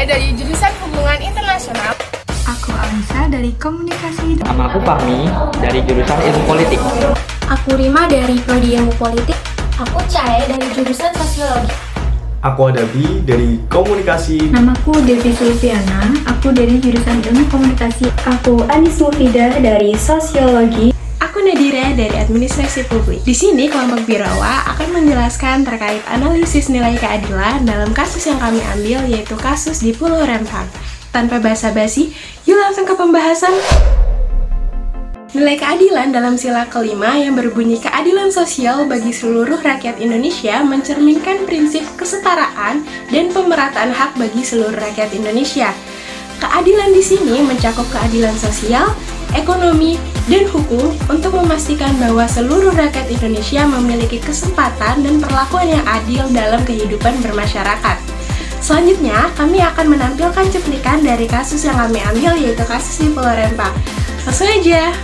Cahaya dari jurusan Hubungan Internasional. Aku Alisa dari Komunikasi. Nama aku Fahmi dari jurusan Ilmu Politik. Aku Rima dari Prodi Ilmu Politik. Aku Cahaya dari jurusan Sosiologi. Aku Adabi dari Komunikasi. Namaku Devi Sulfiana, aku dari jurusan Ilmu Komunikasi. Aku Anis Mufida dari Sosiologi. Aku Nadira dari Administrasi Publik. Di sini kelompok Birawa akan menjelaskan terkait analisis nilai keadilan dalam kasus yang kami ambil, yaitu kasus di Pulau Rempang. Tanpa basa-basi, yuk langsung ke pembahasan. Nilai keadilan dalam sila kelima yang berbunyi keadilan sosial bagi seluruh rakyat Indonesia mencerminkan prinsip kesetaraan dan pemerataan hak bagi seluruh rakyat Indonesia. Keadilan di sini mencakup keadilan sosial, ekonomi, dan hukum untuk memastikan bahwa seluruh rakyat Indonesia memiliki kesempatan dan perlakuan yang adil dalam kehidupan bermasyarakat. Selanjutnya, kami akan menampilkan cuplikan dari kasus yang kami ambil, yaitu kasus di Pulau Rempang. Langsung aja!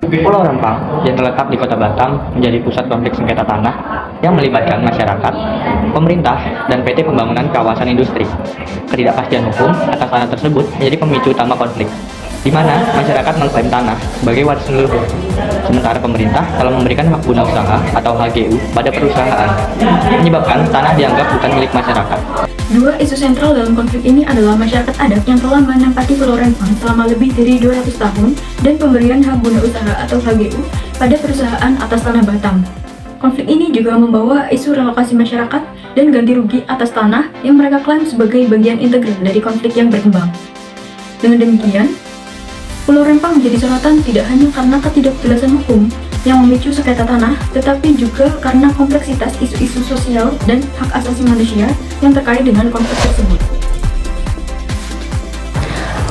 Pulau Rempang yang terletak di Kota Batam menjadi pusat konflik sengketa tanah yang melibatkan masyarakat, pemerintah, dan PT Pembangunan Kawasan Industri. Ketidakpastian hukum atas tanah tersebut menjadi pemicu utama konflik, di mana masyarakat mengklaim tanah sebagai warisan leluhur, sementara pemerintah telah memberikan hak guna usaha atau HGU pada perusahaan, menyebabkan tanah dianggap bukan milik masyarakat. Dua isu sentral dalam konflik ini adalah masyarakat adat yang telah menempati Pulau Rempang selama lebih dari 200 tahun dan pemberian hak guna usaha atau HGU pada perusahaan atas tanah Batam. Konflik ini juga membawa isu relokasi masyarakat dan ganti rugi atas tanah yang mereka klaim sebagai bagian integral dari konflik yang berkembang. Dengan demikian, Pulau Rempang menjadi sorotan tidak hanya karena ketidakjelasan hukum yang memicu sengketa tanah, tetapi juga karena kompleksitas isu-isu sosial dan hak asasi manusia yang terkait dengan konflik tersebut.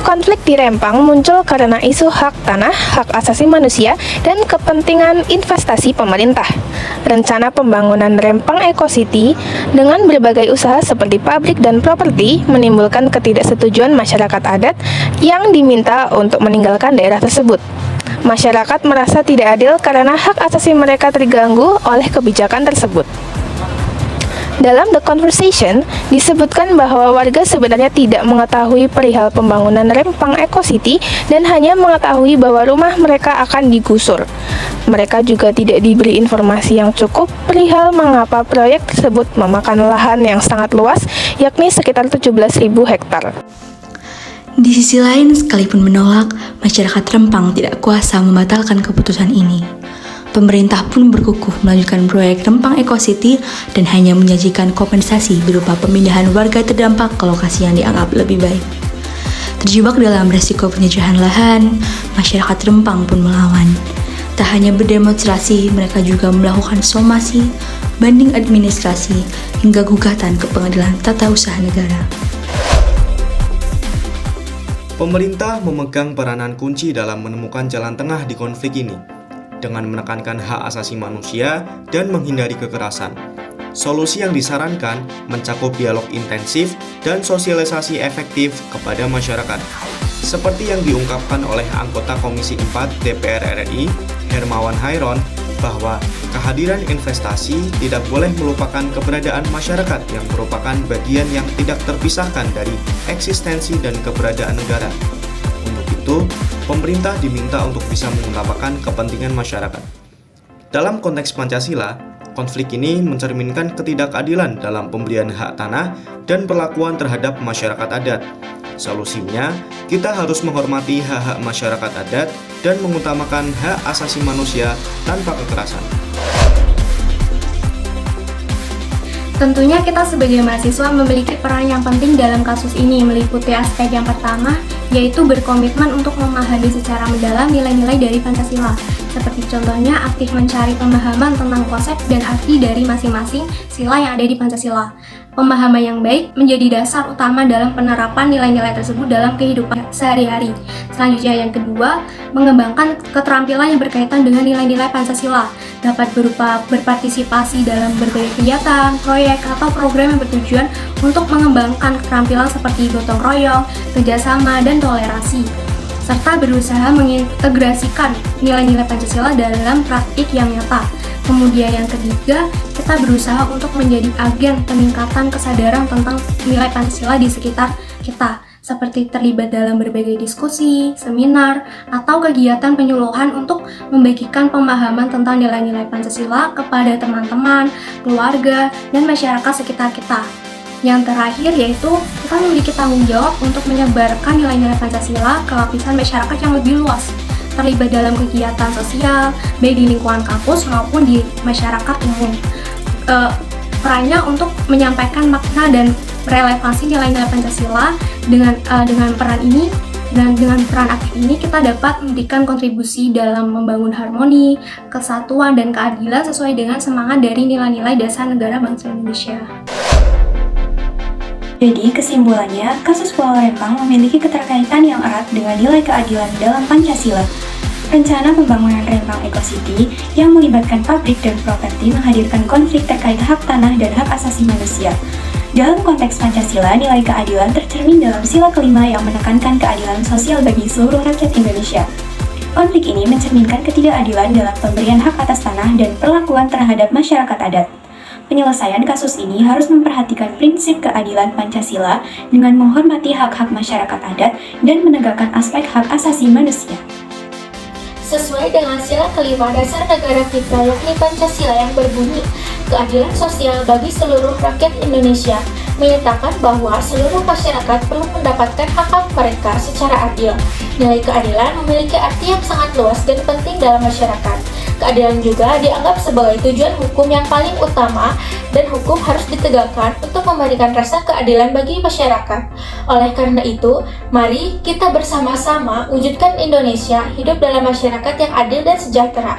Konflik di Rempang muncul karena isu hak tanah, hak asasi manusia, dan kepentingan investasi pemerintah. Rencana pembangunan Rempang Eco City dengan berbagai usaha seperti pabrik dan properti menimbulkan ketidaksetujuan masyarakat adat yang diminta untuk meninggalkan daerah tersebut. Masyarakat merasa tidak adil karena hak asasi mereka terganggu oleh kebijakan tersebut. Dalam The Conversation, disebutkan bahwa warga sebenarnya tidak mengetahui perihal pembangunan Rempang Eco City dan hanya mengetahui bahwa rumah mereka akan digusur. Mereka juga tidak diberi informasi yang cukup perihal mengapa proyek tersebut memakan lahan yang sangat luas, yakni sekitar 17.000 hektar. Di sisi lain, sekalipun menolak, masyarakat Rempang tidak kuasa membatalkan keputusan ini. Pemerintah pun berkukuh melanjutkan proyek Rempang Eco City dan hanya menjanjikan kompensasi berupa pemindahan warga terdampak ke lokasi yang dianggap lebih baik. Terjebak dalam resiko penjajahan lahan, masyarakat Rempang pun melawan. Tak hanya berdemonstrasi, mereka juga melakukan somasi, banding administrasi, hingga gugatan ke Pengadilan Tata Usaha Negara. Pemerintah memegang peranan kunci dalam menemukan jalan tengah di konflik ini, dengan menekankan hak asasi manusia dan menghindari kekerasan. Solusi yang disarankan mencakup dialog intensif dan sosialisasi efektif kepada masyarakat. Seperti yang diungkapkan oleh anggota Komisi 4 DPR RI, Hermawan Hairon, bahwa kehadiran investasi tidak boleh melupakan keberadaan masyarakat yang merupakan bagian yang tidak terpisahkan dari eksistensi dan keberadaan negara. Untuk itu, pemerintah diminta untuk bisa mengutamakan kepentingan masyarakat. Dalam konteks Pancasila, konflik ini mencerminkan ketidakadilan dalam pemberian hak tanah dan perlakuan terhadap masyarakat adat. Solusinya, kita harus menghormati hak-hak masyarakat adat dan mengutamakan hak asasi manusia tanpa kekerasan. Tentunya kita sebagai mahasiswa memiliki peran yang penting dalam kasus ini, meliputi aspek yang pertama, yaitu berkomitmen untuk memahami secara mendalam nilai-nilai dari Pancasila. Seperti contohnya aktif mencari pemahaman tentang konsep dan arti dari masing-masing sila yang ada di Pancasila. Pemahaman yang baik menjadi dasar utama dalam penerapan nilai-nilai tersebut dalam kehidupan sehari-hari. Selanjutnya yang kedua, mengembangkan keterampilan yang berkaitan dengan nilai-nilai Pancasila, dapat berupa berpartisipasi dalam berbagai kegiatan, proyek, atau program yang bertujuan untuk mengembangkan keterampilan seperti gotong royong, kerjasama, dan toleransi, serta berusaha mengintegrasikan nilai-nilai Pancasila dalam praktik yang nyata. Kemudian yang ketiga, kita berusaha untuk menjadi agen peningkatan kesadaran tentang nilai Pancasila di sekitar kita, seperti terlibat dalam berbagai diskusi, seminar, atau kegiatan penyuluhan untuk membagikan pemahaman tentang nilai-nilai Pancasila kepada teman-teman, keluarga, dan masyarakat sekitar kita. Yang terakhir yaitu kita memiliki tanggung jawab untuk menyebarkan nilai-nilai Pancasila ke lapisan masyarakat yang lebih luas, terlibat dalam kegiatan sosial, baik di lingkungan kampus maupun di masyarakat umum. Perannya untuk menyampaikan makna dan relevansi nilai-nilai Pancasila dengan peran ini dan dengan peran aktif ini kita dapat memberikan kontribusi dalam membangun harmoni, kesatuan, dan keadilan sesuai dengan semangat dari nilai-nilai dasar negara bangsa Indonesia. Jadi, kesimpulannya, kasus Pulau Rempang memiliki keterkaitan yang erat dengan nilai keadilan dalam Pancasila. Rencana pembangunan Rempang Eco City yang melibatkan pabrik dan properti menghadirkan konflik terkait hak tanah dan hak asasi manusia. Dalam konteks Pancasila, nilai keadilan tercermin dalam sila kelima yang menekankan keadilan sosial bagi seluruh rakyat Indonesia. Konflik ini mencerminkan ketidakadilan dalam pemberian hak atas tanah dan perlakuan terhadap masyarakat adat. Penyelesaian kasus ini harus memperhatikan prinsip keadilan Pancasila dengan menghormati hak-hak masyarakat adat dan menegakkan aspek hak asasi manusia. Sesuai dengan sila kelima dasar negara kita yakni Pancasila yang berbunyi, keadilan sosial bagi seluruh rakyat Indonesia, menyatakan bahwa seluruh masyarakat perlu mendapatkan hak-hak mereka secara adil. Nilai keadilan memiliki arti yang sangat luas dan penting dalam masyarakat. Keadilan juga dianggap sebagai tujuan hukum yang paling utama dan hukum harus ditegakkan untuk memberikan rasa keadilan bagi masyarakat. Oleh karena itu, mari kita bersama-sama wujudkan Indonesia hidup dalam masyarakat yang adil dan sejahtera.